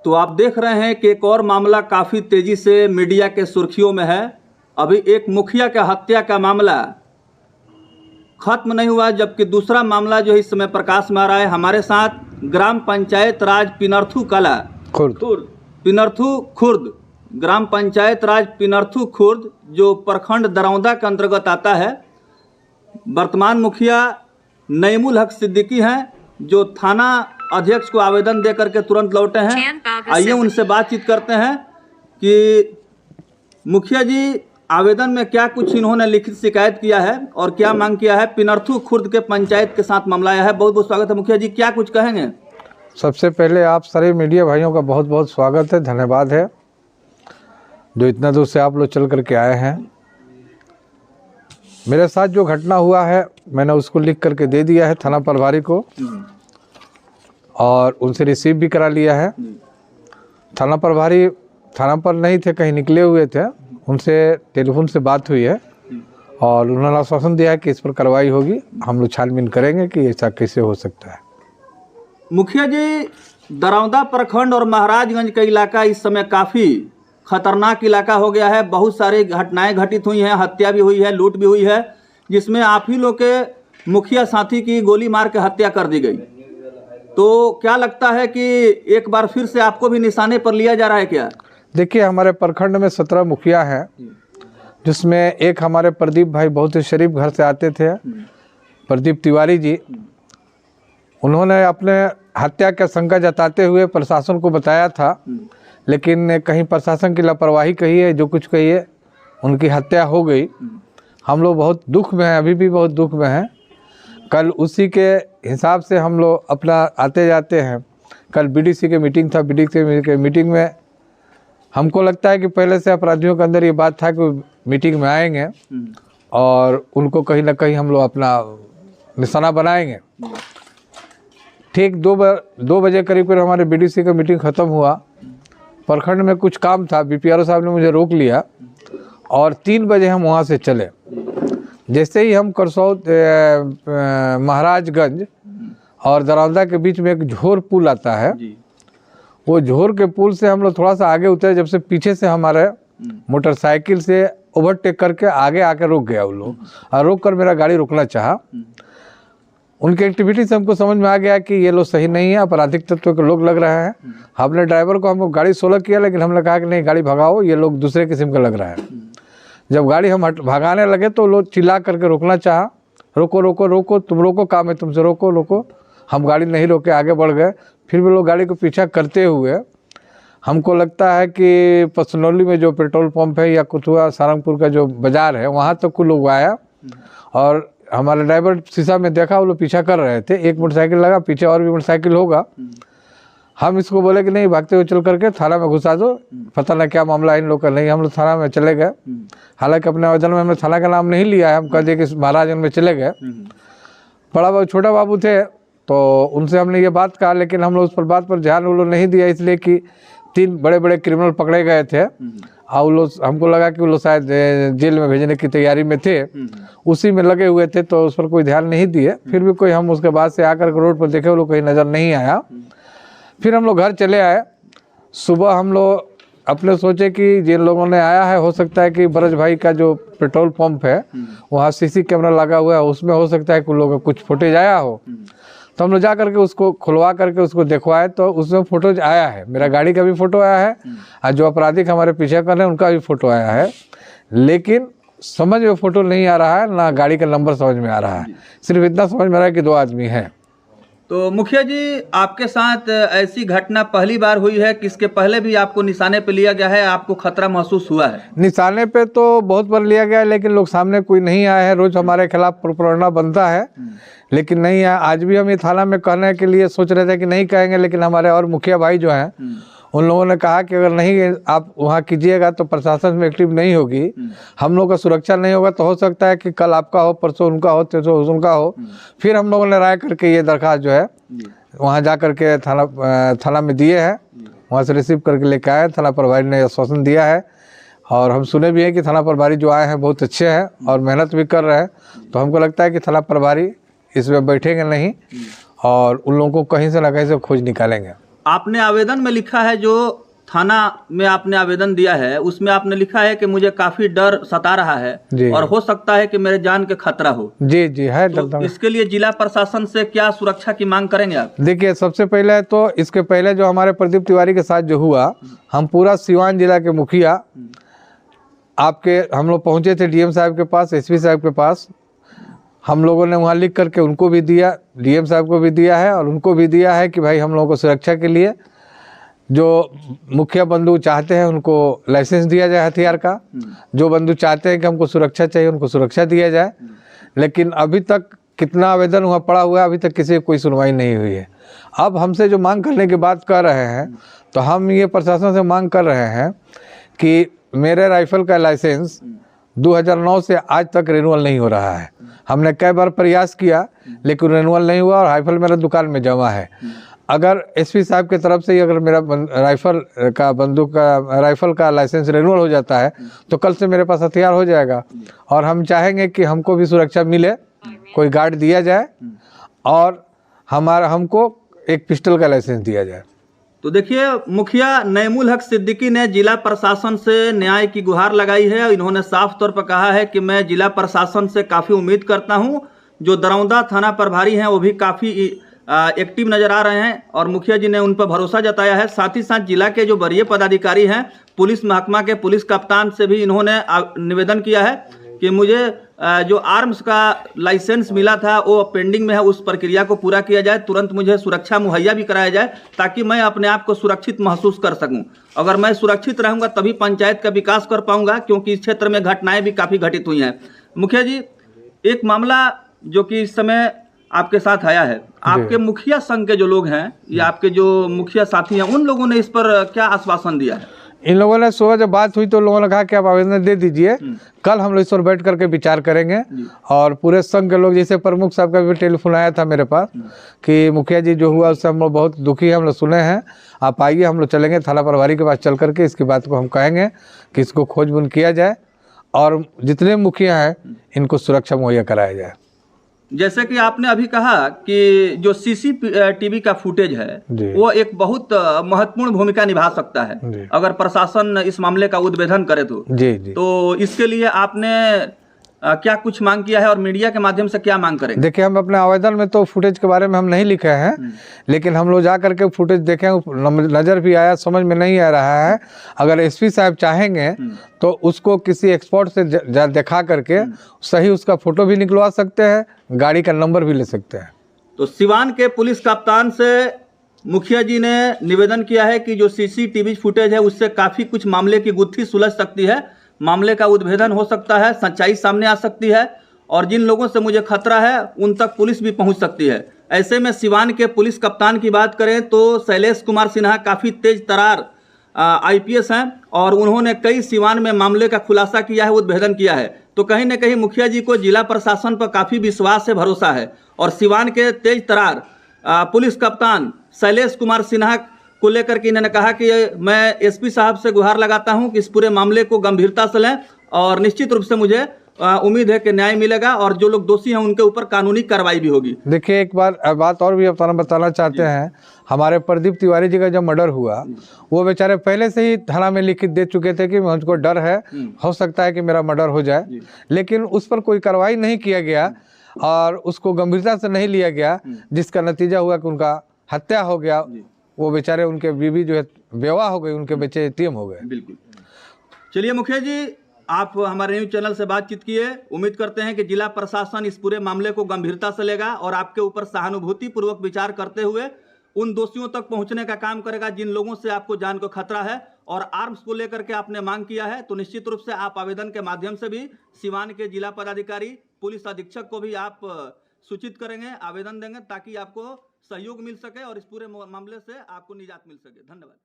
तो आप देख रहे हैं कि एक और मामला काफ़ी तेज़ी से मीडिया के सुर्खियों में है। अभी एक मुखिया के हत्या का मामला खत्म नहीं हुआ, जबकि दूसरा मामला जो इस समय प्रकाश में आ रहा है। हमारे साथ ग्राम पंचायत राज पिनर्थू कला पिनर्थू खुर्द ग्राम पंचायत राज पिनर्थू खुर्द जो प्रखंड दरौंदा के अंतर्गत आता है, वर्तमान मुखिया नईमुल हक सिद्दीकी हैं, जो थाना अध्यक्ष को आवेदन दे करके तुरंत लौटे हैं। आइए उनसे बातचीत करते हैं कि मुखिया जी, आवेदन में क्या कुछ इन्होंने लिखित शिकायत किया है और क्या मांग किया है। पिनर्थू खुर्द के पंचायत के साथ मामला आया है। बहुत बहुत स्वागत है मुखिया जी, क्या कुछ कहेंगे। सबसे पहले आप सारे मीडिया भाइयों का बहुत बहुत स्वागत है, धन्यवाद है जो इतना दूर से आप लोग चल करके आए हैं। मेरे साथ जो घटना हुआ है मैंने उसको लिख करके दे दिया है थाना प्रभारी को और उनसे रिसीव भी करा लिया है। थाना प्रभारी थाना पर नहीं थे, कहीं निकले हुए थे, उनसे टेलीफोन से बात हुई है और उन्होंने आश्वासन दिया है कि इस पर कार्रवाई होगी। हम लोग छानबीन करेंगे कि ऐसा कैसे हो सकता है। मुखिया जी, दरौंदा प्रखंड और महाराजगंज का इलाका इस समय काफ़ी खतरनाक इलाका हो गया है। बहुत सारी घटनाएं घटित हुई हैं, हत्या भी हुई है, लूट भी हुई है, जिसमें आप ही लोग के मुखिया साथी की गोली मार के हत्या कर दी गई। तो क्या लगता है कि एक बार फिर से आपको भी निशाने पर लिया जा रहा है क्या। देखिए, हमारे प्रखंड में 17 मुखिया हैं, जिसमें एक हमारे प्रदीप भाई बहुत ही शरीफ घर से आते थे, प्रदीप तिवारी जी। उन्होंने अपने हत्या का शंका जताते हुए प्रशासन को बताया था, लेकिन कहीं प्रशासन की लापरवाही कही है, जो कुछ कही है, उनकी हत्या हो गई। हम लोग बहुत दुख में हैं, अभी भी बहुत दुख में हैं। कल उसी के हिसाब से हम लोग अपना आते जाते हैं। कल बीडीसी की मीटिंग था, बीडीसी के मीटिंग में हमको लगता है कि पहले से अपराधियों के अंदर ये बात था कि मीटिंग में आएंगे और उनको कहीं ना कहीं हम लोग अपना निशाना बनाएंगे। ठीक 2 बजे करीब हमारे बीडीसी का मीटिंग ख़त्म हुआ। प्रखंड में कुछ काम था, बीपीआरओ साहब ने मुझे रोक लिया और 3 बजे हम वहाँ से चले। जैसे ही हम करसौद महाराजगंज और दरौंदा के बीच में एक झोर पुल आता है, वो झोर के पुल से हम लोग थोड़ा सा आगे उतरे, जब से पीछे से हमारे मोटरसाइकिल से ओवरटेक करके आगे आके रुक गया वो लोग, और रोक कर मेरा गाड़ी रोकना चाहा। उनकी एक्टिविटी से हमको समझ में आ गया कि ये लोग सही नहीं है, आपराधिक तत्व के लोग लग रहे हैं। हमने ड्राइवर को हमको गाड़ी 16 किया, लेकिन हमने कहा कि नहीं, गाड़ी भगाओ, ये लोग दूसरे किस्म का लग रहा है। जब गाड़ी हम भगाने लगे तो लोग चिल्ला करके रोकना चाहा, रोको रोको रोको, तुम रोको, काम है तुमसे, रोको रोको। हम गाड़ी नहीं रोके, आगे बढ़ गए। फिर भी लोग गाड़ी को पीछा करते हुए, हमको लगता है कि पसनौली में जो पेट्रोल पंप है या कुथुआ सारंगपुर का जो बाज़ार है, वहाँ तक को लोग आया और हमारे ड्राइवर शीशा में देखा वो लोग पीछा कर रहे थे। एक मोटरसाइकिल लगा, पीछे और भी मोटरसाइकिल होगा। हम इसको बोले कि नहीं, भागते हुए चल करके थाना में घुसा दो, पता ना क्या मामला इन लोग का। नहीं, हम लोग थाना में चले गए। हालांकि अपने आवेदन में हमने थाना का नाम नहीं लिया है, हम कह दिए कि महाराजगंज में चले गए। बड़ा बाबू छोटा बाबू थे तो उनसे हमने ये बात कहा, लेकिन हम लोग उस पर बात पर ध्यान वो लोग नहीं दिया, इसलिए कि 3 बड़े बड़े क्रिमिनल पकड़े गए थे और वो लोग, हमको लगा कि वो लोग शायद जेल में भेजने की तैयारी में थे, उसी में लगे हुए थे, तो उस पर कोई ध्यान नहीं दिए। फिर भी कोई, हम उसके बाद से आकर के रोड पर देखे, वो लोग कहीं नज़र नहीं आया। फिर हम लोग घर चले आए। सुबह हम लोग अपने सोचे कि जिन लोगों ने आया है, हो सकता है कि ब्रज भाई का जो पेट्रोल पंप है वहाँ सीसी कैमरा लगा हुआ है, उसमें हो सकता है कि लोगों का कुछ फुटेज आया हो। तो हम लोग जा करके उसको खुलवा करके उसको दिखवाए, तो उसमें फोटोज आया है। मेरा गाड़ी का भी फ़ोटो आया है और जो अपराधी हमारे पीछे कर रहे हैं उनका भी फ़ोटो आया है, लेकिन समझ में फ़ोटो नहीं आ रहा है, ना गाड़ी का नंबर समझ में आ रहा है। सिर्फ इतना समझ में आ रहा है कि 2 आदमी हैं। तो मुखिया जी, आपके साथ ऐसी घटना पहली बार हुई है कि इसके पहले भी आपको निशाने पे लिया गया है, आपको खतरा महसूस हुआ है। निशाने पे तो बहुत बार लिया गया है, लेकिन लोग सामने कोई नहीं आए हैं। रोज हमारे खिलाफ प्रकरण बनता है, लेकिन नहीं है। आज भी हम ये थाना में कहने के लिए सोच रहे थे कि नहीं कहेंगे, लेकिन हमारे और मुखिया भाई जो हैं उन लोगों ने कहा कि अगर नहीं आप वहाँ कीजिएगा तो प्रशासन में एक्टिव नहीं होगी, हम लोग का सुरक्षा नहीं होगा, तो हो सकता है कि कल आपका हो, परसों उनका हो, तेरसों उनका हो। फिर हम लोगों ने राय करके ये दरख्वास्त जो है वहाँ जा करके थाना में दिए हैं, वहाँ से रिसीव करके लेके आए। थाना प्रभारी ने आश्वासन दिया है और हम सुने भी हैं कि थाना प्रभारी जो आए हैं बहुत अच्छे हैं और मेहनत भी कर रहे हैं। तो हमको लगता है कि थाना प्रभारी इसमें बैठेंगे नहीं और उन लोगों को कहीं से ना कहीं से खोज निकालेंगे। आपने आवेदन में लिखा है, जो थाना में आपने आवेदन दिया है उसमें आपने लिखा है कि मुझे काफी डर सता रहा है और हो सकता है कि मेरे जान के खतरा हो। जी जी है। तो इसके लिए जिला प्रशासन से क्या सुरक्षा की मांग करेंगे आप? देखिए, सबसे पहले तो इसके पहले जो हमारे प्रदीप तिवारी के साथ जो हुआ, हम पूरा सिवान जिला के मुखिया आपके हम लोग पहुंचे थे डीएम साहब के पास, एसपी साहब के पास। हम लोगों ने वहाँ लिख करके उनको भी दिया, डीएम साहब को भी दिया है और उनको भी दिया है कि भाई हम लोगों को सुरक्षा के लिए जो मुखिया बंधु चाहते हैं उनको लाइसेंस दिया जाए हथियार का, जो बंधु चाहते हैं कि हमको सुरक्षा चाहिए उनको सुरक्षा दिया जाए। लेकिन अभी तक कितना आवेदन हुआ पड़ा हुआ है, अभी तक किसी की कोई सुनवाई नहीं हुई है। अब हमसे जो मांग करने की बात कर रहे हैं, तो हम ये प्रशासन से मांग कर रहे हैं कि मेरे राइफल का लाइसेंस 2009 से आज तक रिन्यूअल नहीं हो रहा है। हमने कई बार प्रयास किया लेकिन रिन्यूअल नहीं हुआ और राइफल मेरा दुकान में जमा है। अगर एसपी साहब की तरफ से ही अगर मेरा राइफल का लाइसेंस रिन्यूअल हो जाता है तो कल से मेरे पास हथियार हो जाएगा। और हम चाहेंगे कि हमको भी सुरक्षा मिले, कोई गार्ड दिया जाए और हमको एक पिस्टल का लाइसेंस दिया जाए। तो देखिए, मुखिया नईमुल हक सिद्दीकी ने जिला प्रशासन से न्याय की गुहार लगाई है। इन्होंने साफ तौर पर कहा है कि मैं जिला प्रशासन से काफ़ी उम्मीद करता हूं। जो दरौंदा थाना प्रभारी हैं वो भी काफ़ी एक्टिव नजर आ रहे हैं और मुखिया जी ने उन पर भरोसा जताया है। साथ ही साथ जिला के जो वरीय पदाधिकारी हैं, पुलिस महकमा के पुलिस कप्तान से भी इन्होंने निवेदन किया है कि मुझे जो आर्म्स का लाइसेंस मिला था वो पेंडिंग में है, उस प्रक्रिया को पूरा किया जाए, तुरंत मुझे सुरक्षा मुहैया भी कराया जाए ताकि मैं अपने आप को सुरक्षित महसूस कर सकूं। अगर मैं सुरक्षित रहूंगा तभी पंचायत का विकास कर पाऊंगा, क्योंकि इस क्षेत्र में घटनाएं भी काफ़ी घटित हुई हैं। मुखिया जी, एक मामला जो कि इस समय आपके साथ आया है, आपके मुखिया संघ के जो लोग हैं या आपके जो मुखिया साथी हैं, उन लोगों ने इस पर क्या आश्वासन दिया है? इन लोगों ने सुबह जब बात हुई तो लोगों ने कहा कि आप आवेदन दे दीजिए, कल हम लोग इस पर बैठ करके विचार करेंगे। और पूरे संघ के लोग, जैसे प्रमुख साहब का भी टेलीफोन आया था मेरे पास कि मुखिया जी जो हुआ उससे हम लोग बहुत दुखी हैं, हम लोग सुने हैं, आप आइए, हम लोग चलेंगे थाना प्रभारी के पास चल करके इसकी बात को हम कहेंगे कि इसको खोजबीन किया जाए और जितने मुखिया हैं इनको सुरक्षा मुहैया कराया जाए। जैसे कि आपने अभी कहा कि जो सीसीटीवी का फुटेज है वो एक बहुत महत्वपूर्ण भूमिका निभा सकता है अगर प्रशासन इस मामले का उद्भेदन करे तो। जी जी। तो इसके लिए आपने क्या कुछ मांग किया है और मीडिया के माध्यम से क्या मांग करेंगे? देखिए, हम अपने आवेदन में तो फुटेज के बारे में हम नहीं लिखे हैं, लेकिन हम लोग जा करके फुटेज देखें, नज़र भी आया, समझ में नहीं आ रहा है। अगर एसपी साहब चाहेंगे तो उसको किसी एक्सपर्ट से दिखा करके सही उसका फोटो भी निकलवा सकते हैं, गाड़ी का नंबर भी ले सकते हैं। तो सिवान के पुलिस कप्तान से मुखिया जी ने निवेदन किया है कि जो सीसीटीवी फुटेज है उससे काफ़ी कुछ मामले की गुत्थी सुलझ सकती है, मामले का उद्भेदन हो सकता है, सच्चाई सामने आ सकती है और जिन लोगों से मुझे खतरा है उन तक पुलिस भी पहुंच सकती है। ऐसे में सिवान के पुलिस कप्तान की बात करें तो शैलेश कुमार सिन्हा काफ़ी तेज तरार आईपीएस हैं और उन्होंने कई सिवान में मामले का खुलासा किया है, उद्भेदन किया है। तो कहीं न कहीं मुखिया जी को जिला प्रशासन पर काफ़ी विश्वास है, भरोसा है और सिवान के तेज तरार पुलिस कप्तान शैलेश कुमार सिन्हा को लेकर के इन्होंने कहा कि मैं एसपी साहब से गुहार लगाता हूं कि इस पूरे मामले को गंभीरता से लें और निश्चित रूप से मुझे उम्मीद है कि न्याय मिलेगा और जो लोग दोषी हैं उनके ऊपर कानूनी कार्रवाई भी होगी। देखिए, एक बात और भी बताना चाहते हैं। हमारे प्रदीप तिवारी जी का जब मर्डर हुआ वो बेचारे पहले से ही थाना में लिखित दे चुके थे कि मुझको डर है, हो सकता है कि मेरा मर्डर हो जाए, लेकिन उस पर कोई कार्रवाई नहीं किया गया और उसको गंभीरता से नहीं लिया गया, जिसका नतीजा हुआ कि उनका हत्या हो गया। वो बेचारे, उनके बीवी जो है बेवा हो गई, उनके बच्चे यतीम हो गए। बिल्कुल। चलिए मुखिया जी, आप हमारे न्यूज चैनल से बातचीत किए, उम्मीद करते हैं कि जिला प्रशासन इस पूरे मामले को गंभीरता से लेगा और आपके ऊपर सहानुभूति पूर्वक विचार करते हुए उन दोषियों तक पहुंचने का काम करेगा जिन लोगों से आपको जान को खतरा है। और आर्म्स को लेकर के आपने मांग किया है तो निश्चित रूप से आप आवेदन के माध्यम से भी सिवान के जिला पदाधिकारी, पुलिस अधीक्षक को भी आप सूचित करेंगे, आवेदन देंगे ताकि आपको सहयोग मिल सके और इस पूरे मामले से आपको निजात मिल सके। धन्यवाद।